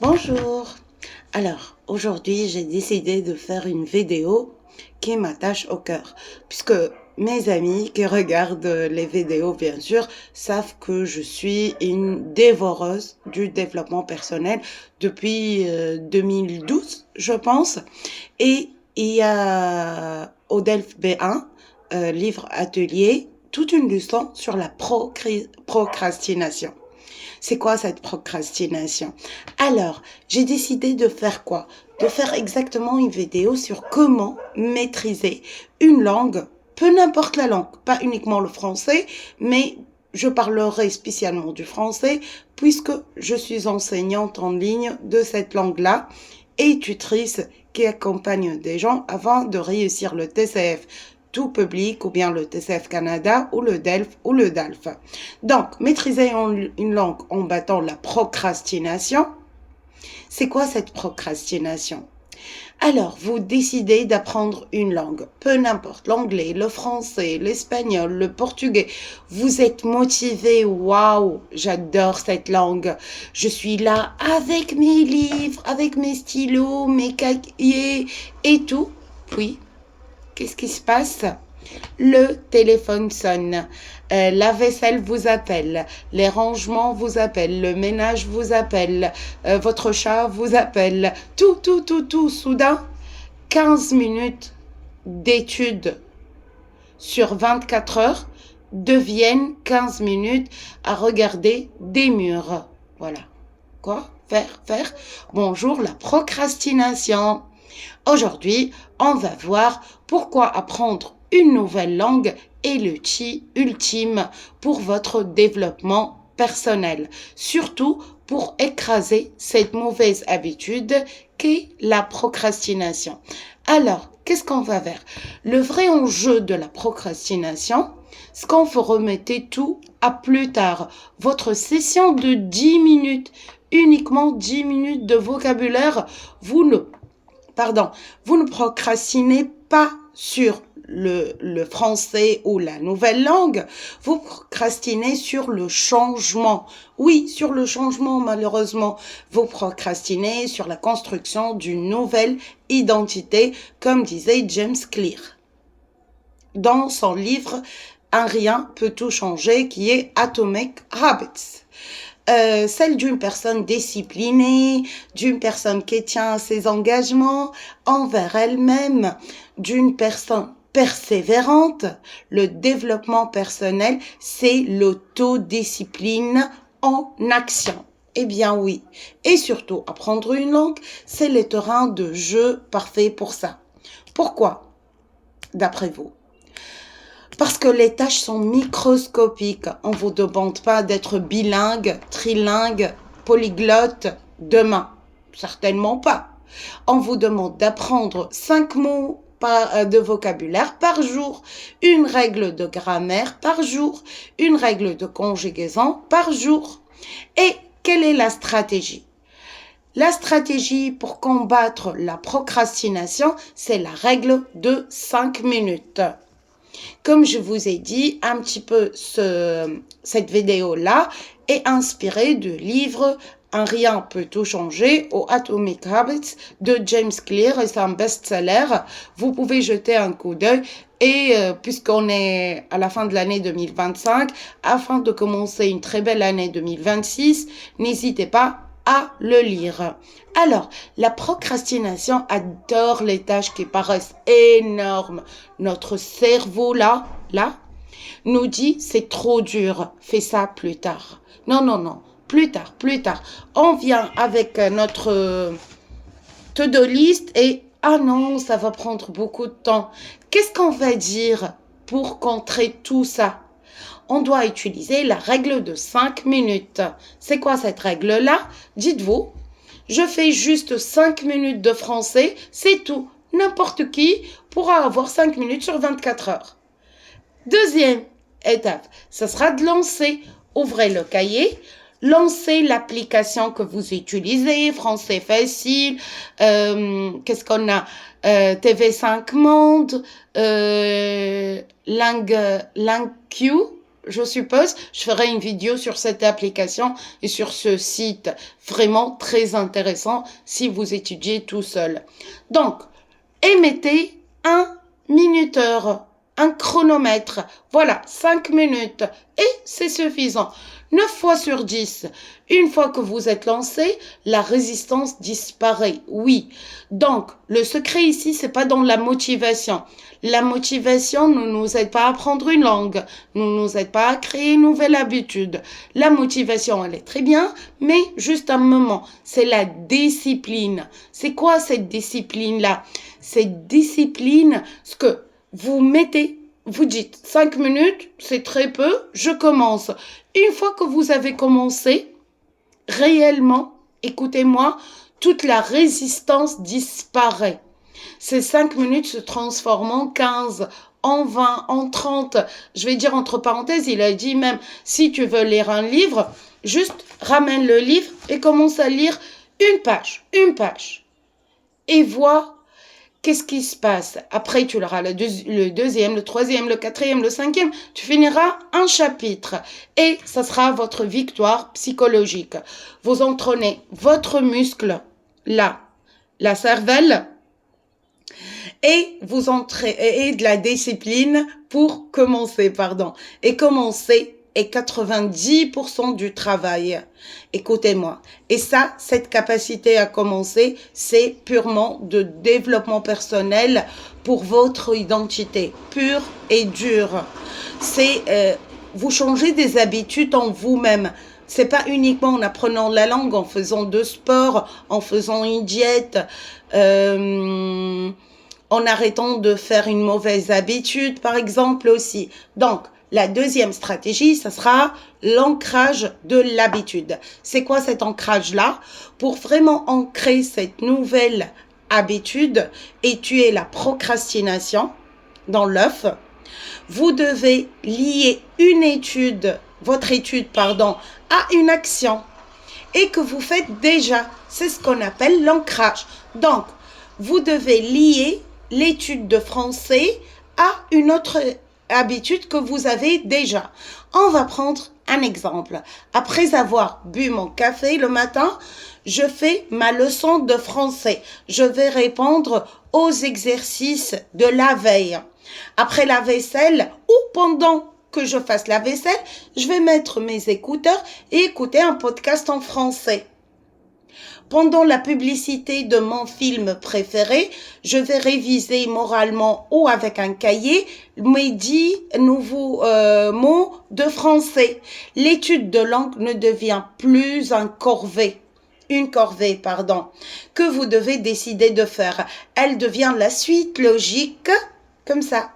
Bonjour. Alors, aujourd'hui, j'ai décidé de faire une vidéo qui m'attache au cœur, puisque mes amis qui regardent les vidéos, bien sûr, savent que je suis une dévoreuse du développement personnel depuis 2012, je pense. Et il y a au DELF B1, livre atelier, toute une leçon sur la procrastination. C'est quoi cette procrastination? Alors, j'ai décidé de faire quoi? De faire exactement une vidéo sur comment maîtriser une langue, peu n'importe la langue, pas uniquement le français, mais je parlerai spécialement du français puisque je suis enseignante en ligne de cette langue-là et tutrice qui accompagne des gens avant de réussir le TCF tout public ou bien le TCF Canada ou le DELF ou le DALF. Donc, maîtriser une langue en battant la procrastination. C'est quoi cette procrastination? Alors, vous décidez d'apprendre une langue, peu n'importe, l'anglais, le français, l'espagnol, le portugais. Vous êtes motivé, waouh, j'adore cette langue. Je suis là avec mes livres, avec mes stylos, mes cahiers et tout. Puis, qu'est-ce qui se passe? Le téléphone sonne, la vaisselle vous appelle, les rangements vous appellent, le ménage vous appelle, votre chat vous appelle, tout, soudain, 15 minutes d'études sur 24 heures deviennent 15 minutes à regarder des murs. Voilà. Quoi? Faire. Bonjour, la procrastination. Aujourd'hui, on va voir pourquoi apprendre une nouvelle langue est l'outil ultime pour votre développement personnel, surtout pour écraser cette mauvaise habitude qu'est la procrastination. Alors, qu'est-ce qu'on va faire? Le vrai enjeu de la procrastination, c'est qu'on vous remettez tout à plus tard. Votre session de 10 minutes, uniquement 10 minutes de vocabulaire, vous ne procrastinez pas sur le français ou la nouvelle langue, vous procrastinez sur le changement. Oui, sur le changement, malheureusement. Vous procrastinez sur la construction d'une nouvelle identité, comme disait James Clear dans son livre Un rien peut tout changer, qui est Atomic Habits. Celle d'une personne disciplinée, d'une personne qui tient à ses engagements envers elle-même, d'une personne persévérante. Le développement personnel, c'est l'autodiscipline en action. Eh bien oui. Et surtout, apprendre une langue, c'est le terrain de jeu parfait pour ça. Pourquoi, d'après vous? Parce que les tâches sont microscopiques. On ne vous demande pas d'être bilingue, trilingue, polyglotte demain. Certainement pas. On vous demande d'apprendre 5 mots de vocabulaire par jour, une règle de grammaire par jour, une règle de conjugaison par jour. Et quelle est la stratégie? La stratégie pour combattre la procrastination, c'est la règle de 5 minutes. Comme je vous ai dit, un petit peu cette vidéo-là est inspirée du livre Un rien peut tout changer ou Atomic Habits de James Clear et c'est un best-seller. Vous pouvez jeter un coup d'œil et puisqu'on est à la fin de l'année 2025, afin de commencer une très belle année 2026, n'hésitez pas à le lire. Alors, la procrastination adore les tâches qui paraissent énormes. Notre cerveau, là, nous dit c'est trop dur, fais ça plus tard. Non, plus tard. On vient avec notre to-do list et ah non, ça va prendre beaucoup de temps. Qu'est-ce qu'on va dire pour contrer tout ça? On doit utiliser la règle de 5 minutes. C'est quoi cette règle-là? Dites-vous, je fais juste 5 minutes de français, c'est tout. N'importe qui pourra avoir 5 minutes sur 24 heures. Deuxième étape, ce sera de lancer. Ouvrez le cahier, lancez l'application que vous utilisez, Français Facile, qu'est-ce qu'on a? TV5 Monde, LangQ, je suppose, je ferai une vidéo sur cette application et sur ce site. Vraiment très intéressant si vous étudiez tout seul. Donc, émettez un minuteur, un chronomètre. Voilà, 5 minutes. Et c'est suffisant. 9 fois sur 10, une fois que vous êtes lancé, la résistance disparaît. Oui. Donc, le secret ici, c'est pas dans la motivation. La motivation ne nous aide pas à apprendre une langue, ne nous aide pas à créer une nouvelle habitude. La motivation, elle est très bien, mais juste un moment. C'est la discipline. C'est quoi cette discipline-là? Cette discipline, ce que vous mettez, vous dites 5 minutes, c'est très peu, je commence. Une fois que vous avez commencé, réellement, écoutez-moi, toute la résistance disparaît. Ces 5 minutes se transforment en 15, en 20, en 30. Je vais dire entre parenthèses, il a dit même, si tu veux lire un livre, juste ramène le livre et commence à lire une page. Et vois qu'est-ce qui se passe. Après, tu auras le deuxième, le troisième, le quatrième, le cinquième. Tu finiras un chapitre. Et ça sera votre victoire psychologique. Vous entraînez votre muscle, là, la cervelle, et vous entraînez de la discipline pour commencer, Et commencer est 90% du travail. Écoutez-moi. Et ça, cette capacité à commencer, c'est purement de développement personnel pour votre identité, pure et dure. C'est, vous changez des habitudes en vous-même. C'est pas uniquement en apprenant la langue, en faisant de sport, en faisant une diète, en arrêtant de faire une mauvaise habitude, par exemple aussi. Donc, la deuxième stratégie, ça sera l'ancrage de l'habitude. C'est quoi cet ancrage-là? Pour vraiment ancrer cette nouvelle habitude et tuer la procrastination dans l'œuf, vous devez lier votre étude, à une action et que vous faites déjà. C'est ce qu'on appelle l'ancrage. Donc, vous devez lier l'étude de français à une autre habitude que vous avez déjà. On va prendre un exemple. Après avoir bu mon café le matin, je fais ma leçon de français. Je vais répondre aux exercices de la veille. Après la vaisselle ou pendant que je fasse la vaisselle, je vais mettre mes écouteurs et écouter un podcast en français. Pendant la publicité de mon film préféré, je vais réviser moralement ou avec un cahier mes 10 nouveaux mots de français. L'étude de langue ne devient plus une corvée, que vous devez décider de faire. Elle devient la suite logique, comme ça,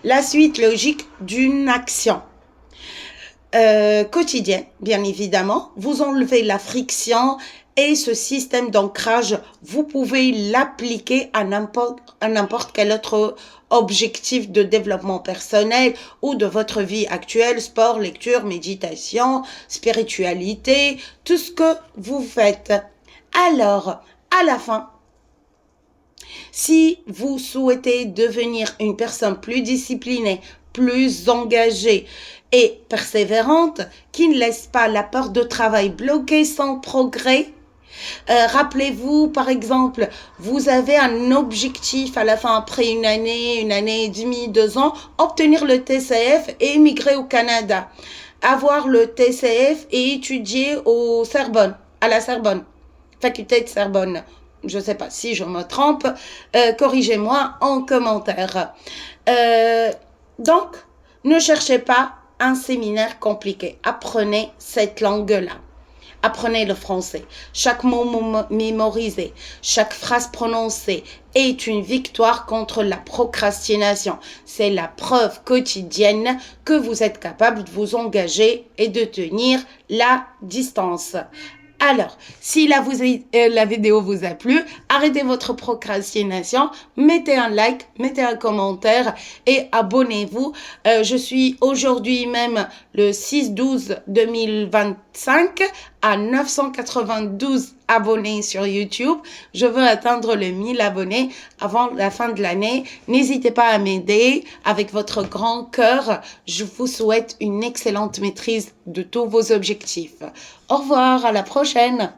la suite logique d'une action. Quotidienne, bien évidemment. Vous enlevez la friction et ce système d'ancrage, vous pouvez l'appliquer à n'importe quel autre objectif de développement personnel ou de votre vie actuelle, sport, lecture, méditation, spiritualité, tout ce que vous faites. Alors, à la fin, si vous souhaitez devenir une personne plus disciplinée, plus engagée et persévérante, qui ne laisse pas la porte de travail bloquer son progrès, rappelez-vous, par exemple, vous avez un objectif à la fin, après une année et demie, 2 ans, obtenir le TCF et émigrer au Canada. Avoir le TCF et étudier à la Sorbonne, faculté de Sorbonne. Je ne sais pas si je me trompe, corrigez-moi en commentaire. Donc, ne cherchez pas un séminaire compliqué. Apprenez cette langue-là. Apprenez le français. Chaque mot mémorisé, chaque phrase prononcée est une victoire contre la procrastination. C'est la preuve quotidienne que vous êtes capable de vous engager et de tenir la distance. Alors, si la vidéo vous a plu, arrêtez votre procrastination, mettez un like, mettez un commentaire et abonnez-vous. Je suis aujourd'hui même le 6/12/2025 à 992 abonnés sur YouTube. Je veux atteindre les 1000 abonnés avant la fin de l'année. N'hésitez pas à m'aider avec votre grand cœur. Je vous souhaite une excellente maîtrise de tous vos objectifs. Au revoir, à la prochaine.